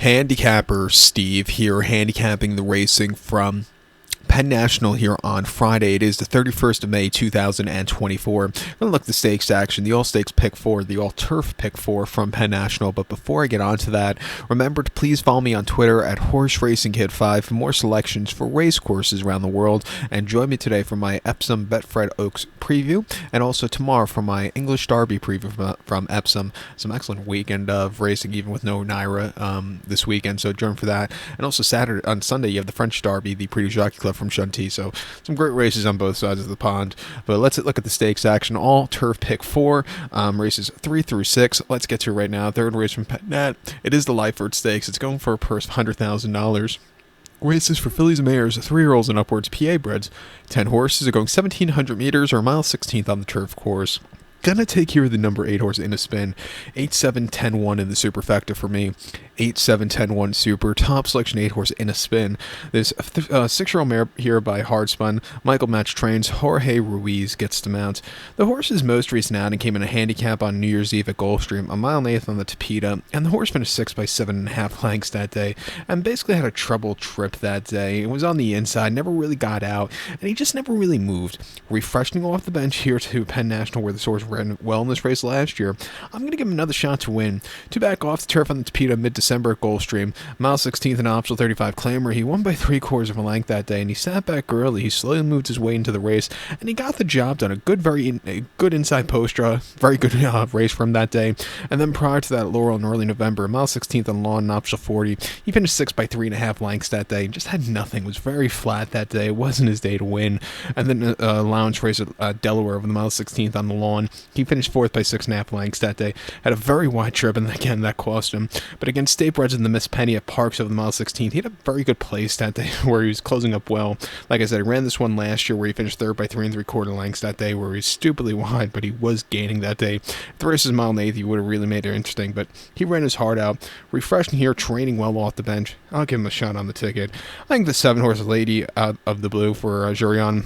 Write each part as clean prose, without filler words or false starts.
Handicapper Steve here, handicapping the racing from Penn National here on Friday. It is the 31st of May, 2024. I'm going to look at the stakes action, the All-Stakes Pick 4, the All-Turf Pick 4 from Penn National. But before I get on to that, remember to please follow me on Twitter at Horse Racing Kid 5 for more selections for race courses around the world. And join me today for my Epsom Betfred Oaks preview, and also tomorrow for my English Derby preview from Epsom. Some excellent weekend of racing, even with no Naira this weekend, so join for that. And also on Sunday, you have the French Derby, the Prix du Jockey Club from Chantilly, so some great races on both sides of the pond. But let's look at the stakes action. All turf pick 4, races 3 through 6. Let's get to it right now. Third race from Penn Nat. It is the Lyphard Stakes. It's going for a purse of $100,000. Races for fillies and mares, 3-year-olds and upwards, PA breds. 10 horses are going 1,700 meters or a mile 16th on the turf course. Gonna take here the number 8 horse in a spin. 8-7-10-1 in the superfecta for me. 8-7-10-1 super. Top selection 8 horse in a spin. There's a 6-year-old mare here by Hardspun. Michael Match trains. Jorge Ruiz gets to mount. The horse's most recent outing came in a handicap on New Year's Eve at Gulfstream, a mile and 1/8 on the Tapeta, and the horse finished 6th by 7.5 lengths that day, and basically had a trouble trip that day. It was on the inside, never really got out, and he just never really moved. Refreshing off the bench here to Penn National, where the horse ran well in this race last year. I'm going to give him another shot to win. Two back off the turf on the Tapeta mid-December at Gulfstream. Mile 16th and optional 35 claimer. He won by 3/4 of a length that day, and he sat back early. He slowly moved his way into the race, and he got the job done. A good inside post draw. Very good race from that day. And then prior to that, Laurel in early November, mile 16th on lawn and optional 40. He finished 6th by 3.5 lengths that day. Just had nothing. Was very flat that day. It wasn't his day to win. And then allowance race at Delaware over the mile 16th on the lawn. He finished 4th by 6.5 lengths that day. Had a very wide trip, and again, that cost him. But against State Breds in the Miss Penny at Parks over the mile 16th, he had a very good place that day where he was closing up well. Like I said, he ran this one last year where he finished 3rd by 3 3/4 lengths that day, where he was stupidly wide, but he was gaining that day. If the race was mile and 1/8, he would have really made it interesting, but he ran his heart out. Refreshing here, training well off the bench. I'll give him a shot on the ticket. I think the 7-horse Lady out of the blue for Jurion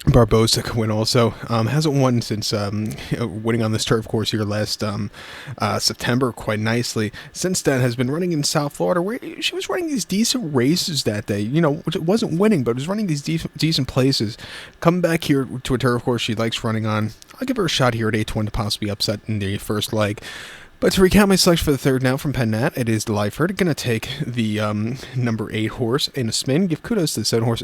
Barbosa could win also. Hasn't won since winning on this turf course here last September quite nicely. Since then has been running in South Florida, where she was running these decent races that day, which it wasn't winning, but it was running these decent places. Coming back here to a turf course she likes running on, I'll give her a shot here at 8-1 to possibly upset in the first leg. But to recount my selection for the third now from Penn Nat, it is the Lyphard. Going to take the number 8 horse in a spin. Give kudos to the 7-horse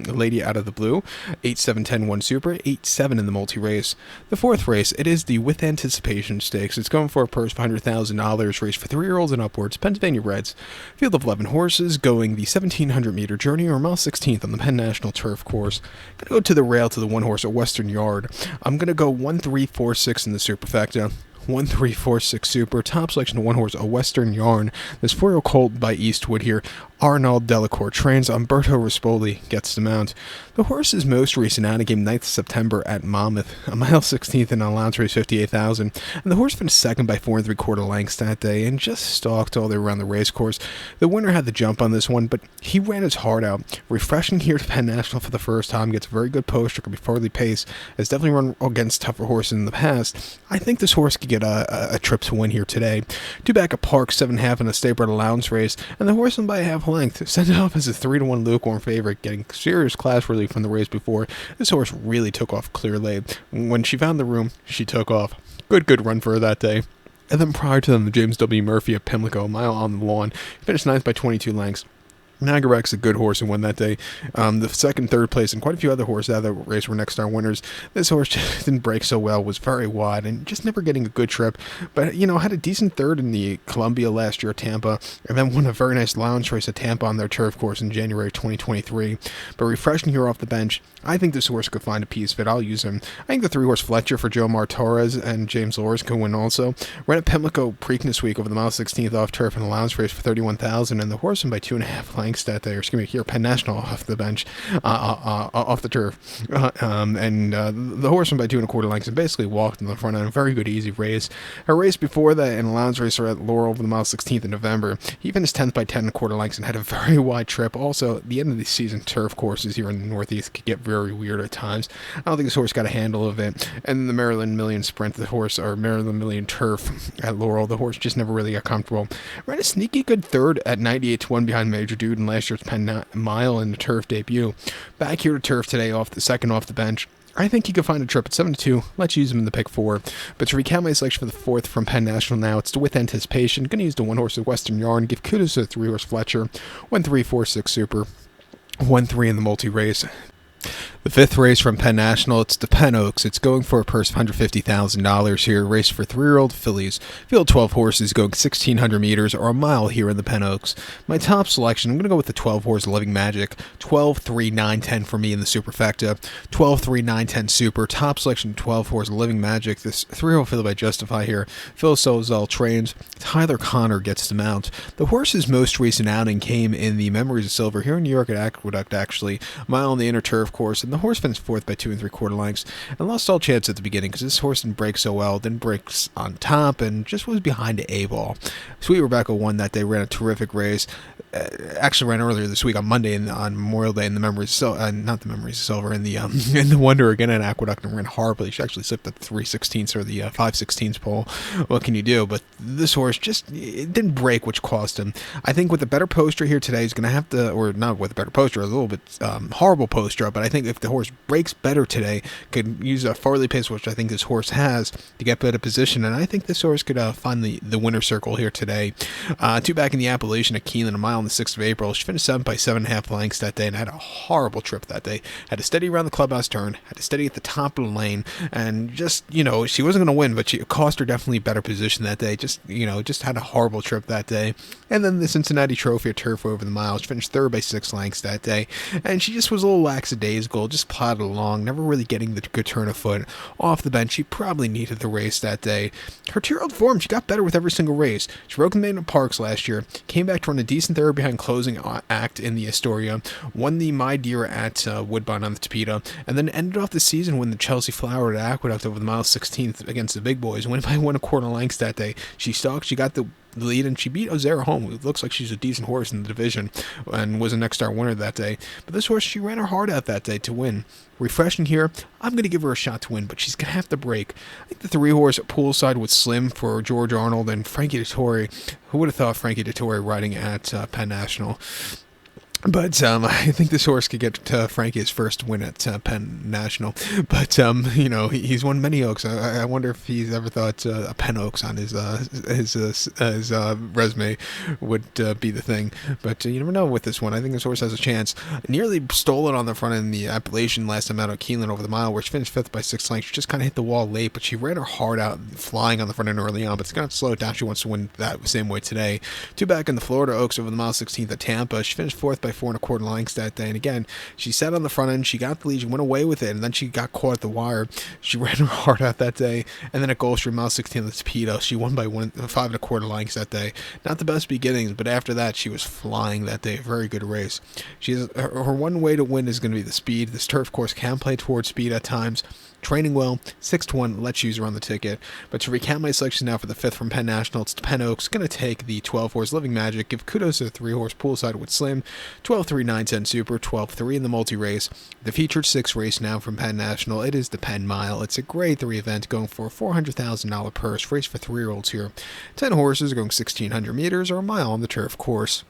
Lady out of the blue. 8-7-10-1 super. 8-7 in the multi-race. The fourth race, it is the With Anticipation Stakes. It's going for a purse of $100,000. Race for 3-year-olds and upwards. Pennsylvania Reds. Field of 11 horses going the 1,700-meter journey, or mile 16th on the Penn National Turf Course. Going to go to the rail to the 1 horse at Western Yard. I'm going to go 1-3-4-6 in the superfecta. 1-3-4-6 super. Top selection 1 horse, a Western Yarn. This 4-year-old colt by Eastwood here. Arnaud Delacour trains. Umberto Rispoli gets to mount. The horse's most recent outing came 9th September at Monmouth, a mile 16th and an allowance race 58,000. And the horse finished 2nd by 4 3/4 lengths that day and just stalked all the way around the racecourse. The winner had the jump on this one, but he ran his heart out. Refreshing here to Penn National for the first time. Gets a very good poster, could be farthy pace. Has definitely run against tougher horses in the past. I think this horse could get a trip to win here today. Two back at Park, 7.5 in a State Bred allowance race, and the horse won by a half length. Sent it off as a 3-1 lukewarm favorite, getting serious class relief from the race before. This horse really took off clearly. When she found the room, she took off. Good run for her that day. And then prior to them, the James W. Murphy at Pimlico, a mile on the lawn. He finished 9th by 22 lengths. Nagarek's a good horse and won that day. The second, third place, and quite a few other horses out of the race were next star winners. This horse just didn't break so well, was very wide, and just never getting a good trip. But, had a decent third in the Columbia last year at Tampa, and then won a very nice allowance race at Tampa on their turf course in January 2023. But refreshing here off the bench, I think this horse could find a piece fit. I'll use him. I think the 3-horse Fletcher for Joe Torres and James Lors could win also. Ran at Pimlico Preakness week over the mile 16th off turf and allowance race for 31,000, and the horse won by 2.5 lengths. lengths that day, or excuse me, here, Penn National off the bench, off the turf. The horse went by 2 1/4 lengths and basically walked in the front end. A very good, easy race. Her race before that, an allowance racer at Laurel over the mile 16th in November, he finished 10th by 10 1/4 lengths and had a very wide trip. Also, the end of the season turf courses here in the Northeast could get very weird at times. I don't think this horse got a handle of it. And the Maryland Million Sprint, the horse, or Maryland Million Turf at Laurel, the horse just never really got comfortable. Ran a sneaky good third at 98-1 behind Major Dude in last year's Penn Mile in the turf debut. Back here to turf today, second off the bench. I think he could find a trip at 7-2. Let's use him in the pick 4. But to recount my selection for the 4th from Penn National now, it's With Anticipation. Going to use the 1-horse of Western Yarn. Give kudos to the 3-horse Fletcher. 1-3-4-6 Super. 1-3 in the multi-race. The 5th race from Penn National, it's the Penn Oaks. It's going for a purse of $150,000 here. Race for 3-year-old fillies. Field 12 horses going 1,600 meters or a mile here in the Penn Oaks. My top selection, I'm going to go with the 12-horse Living Magic. 12-3-9-10 for me in the superfecta. 12-3-9-10 super. Top selection, 12-horse Living Magic. This 3-year-old filly by Justify here. Phil Solzal trains. Tyler Connor gets the mount. The horse's most recent outing came in the Memories of Silver here in New York at Aqueduct, actually. A mile on the inner turf course. And the horse finished 4th by 2 3/4 lengths and lost all chance at the beginning because this horse didn't break so well, didn't break on top, and just was behind the A-ball. Sweet Rebecca won that day, ran a terrific race. Actually ran earlier this week on Monday on Memorial Day in the Memories of not the Memories of Silver, in the Wonder again at Aqueduct, and ran horribly. She actually slipped at the 3/16 or the 5/16 pole. What can you do? But this horse it didn't break, which cost him. I think with a better poster here today, he's going to have to, or not with a better poster, a little bit horrible poster, but I think if the horse breaks better today, could use a Farley pace, which I think this horse has, to get better position, and I think this horse could find the winner circle here today. 2 back in the Appalachian at Keeneland, a mile on the 6th of April. She finished 7th by 7.5 lengths that day and had a horrible trip that day. Had to steady around the clubhouse turn, had to steady at the top of the lane, and just, she wasn't going to win, but it cost her definitely better position that day. Just had a horrible trip that day. And then the Cincinnati Trophy at turf over the mile. She finished 3rd by 6 lengths that day, and she just was a little lackadaisical, just plodded along, never really getting the good turn of foot. Off the bench, she probably needed the race that day. Her 2-year-old form, she got better with every single race. She broke the maiden at Parks last year, came back to run a decent third behind closing act in the Astoria, won the My Deer at Woodbine on the Tapeta, and then ended off the season when the Chelsea Flower at Aqueduct over the mile 16th against the big boys. Went by 1 1/4 lengths that day. She stalked, she got the lead, and she beat Ozera home. It looks like she's a decent horse in the division and was a next star winner that day. But this horse, she ran her heart out that day to win. Refreshing here, I'm going to give her a shot to win, but she's going to have to break. I think the 3-horse poolside with Slim for George Arnold and Frankie Dettori. Who would have thought Frankie Dettori riding at Penn National? But I think this horse could get Frankie his first win at Penn National. But he's won many Oaks. I wonder if he's ever thought a Penn Oaks on his resume would be the thing. But you never know with this one. I think this horse has a chance. Nearly stole it on the front end in the Appalachian last time out at Keeneland over the mile, where she finished 5th by 6 lengths. She just kind of hit the wall late, but she ran her heart out, flying on the front end early on. But it's going to slow it down. She wants to win that same way today. 2 back in the Florida Oaks over the mile 16th at Tampa. She finished 4th by 4 1/4 lengths that day, and again, she sat on the front end, she got the lead, she went away with it, and then she got caught at the wire. She ran her heart out that day, and then at Gulfstream, mile 16 at Tapeta, she won by 5 1/4 lengths that day. Not the best beginnings, but after that, she was flying that day. Very good race. She has her one way to win is going to be the speed. This turf course can play towards speed at times. Training well, 6-1, let's use her on the ticket. But to recount my selection now for the 5th from Penn National, it's the Penn Oaks. Going to take the 12-horse Living Magic, give kudos to the 3-horse poolside with Slim, 12-3-9-10 Super, 12-3 in the multi-race. The featured 6 race now from Penn National, it is the Penn Mile. It's a grade 3 event going for a $400,000 purse, race for 3-year-olds here. 10 horses going 1,600 meters or a mile on the turf course.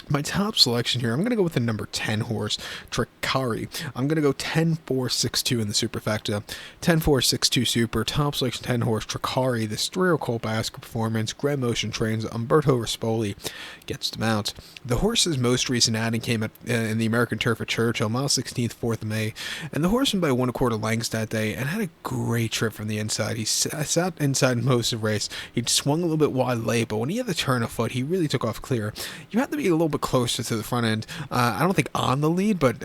My top selection here, I'm going to go with the number 10 horse, Tricari. I'm going to go 10-4-6-2 in the superfecta. 10-4-6-2 super, top selection 10 horse, Tricari. This 3-year Colt Basket performance, Grand Motion trains, Umberto Rispoli gets the mount. The horse's most recent outing came in the American Turf at Churchill, mile 16th, 4th of May. And the horse went by 1 1/4 lengths that day and had a great trip from the inside. He sat inside most of the race. He swung a little bit wide late, but when he had the turn of foot, he really took off clear. You have to be a little bit bit closer to the front end. I don't think on the lead, but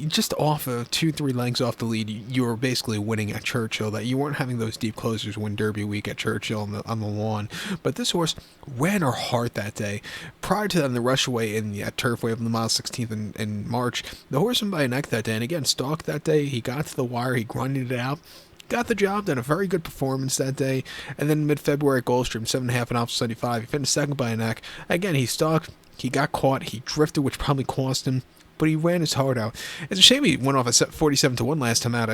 just off of 2-3 lengths off the lead, you were basically winning at Churchill. That you weren't having those deep closers win Derby week at Churchill on the lawn. But this horse ran her heart that day. Prior to that, in the rush away in the Turfway of the mile 16th in March, the horse went by a neck that day, and again stalked that day. He got to the wire, he grinded it out. Got the job done. A very good performance that day. And then mid-February at Gulfstream, 7.5 and off 75. He finished second by a neck. Again, he stalked. He got caught. He drifted, which probably cost him. But he ran his heart out. It's a shame he went off at 47-1 last time out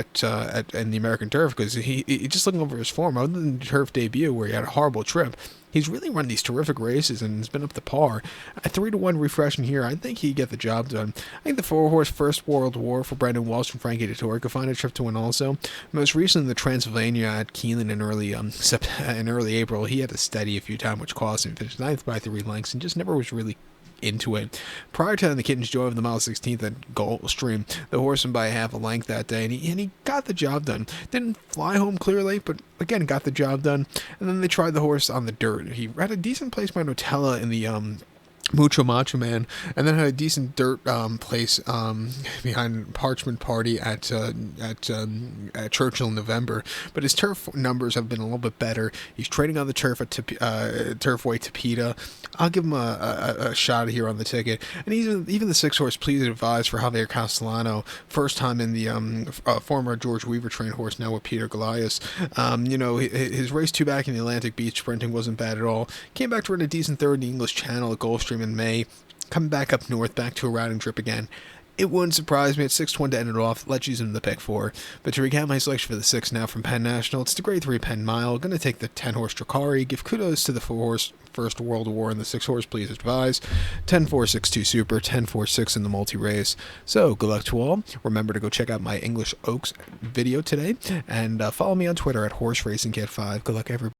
in the American Turf, because he just looking over his form, other than the Turf debut where he had a horrible trip, he's really run these terrific races and has been up to par. At 3-1 refreshing here, I think he'd get the job done. I think the 4-horse First World War for Brendan Walsh and Frankie Dettori could find a trip to win also. Most recently, the Transylvania at Keeneland in early April, he had to steady a few times, which cost him. Finished 9th by 3 lengths and just never was really into it. Prior to the Kitten's Joy of the mile 16th at Gulfstream, the horse went by half a length that day, and he got the job done. Didn't fly home clearly, but again got the job done. And then they tried the horse on the dirt. He had a decent place by Nutella in the Mucho Macho Man, and then had a decent dirt place behind Parchment Party at Churchill in November. But his turf numbers have been a little bit better. He's training on the turf at Turfway Tapeta. I'll give him a shot here on the ticket. And even the 6-horse Please Advise for Javier Castellano, first time in the former George Weaver trained horse, now with Peter Golias. His race 2 back in the Atlantic Beach sprinting wasn't bad at all. Came back to run a decent third in the English Channel at Gulfstream in May, coming back up north, back to a routing trip again. It wouldn't surprise me at 6-1 to end it off. Let's use him in the pick 4. But to recap my selection for the 6 now from Penn National, it's the grade 3 Penn Mile. Going to take the 10-horse Dracari. Give kudos to the 4-horse First World War and the 6-horse Please Advise. 10-4-6-2 Super, 10-4-6 in the multi-race. So good luck to all. Remember to go check out my English Oaks video today, and follow me on Twitter at HorseRacingKit5. Good luck, everybody.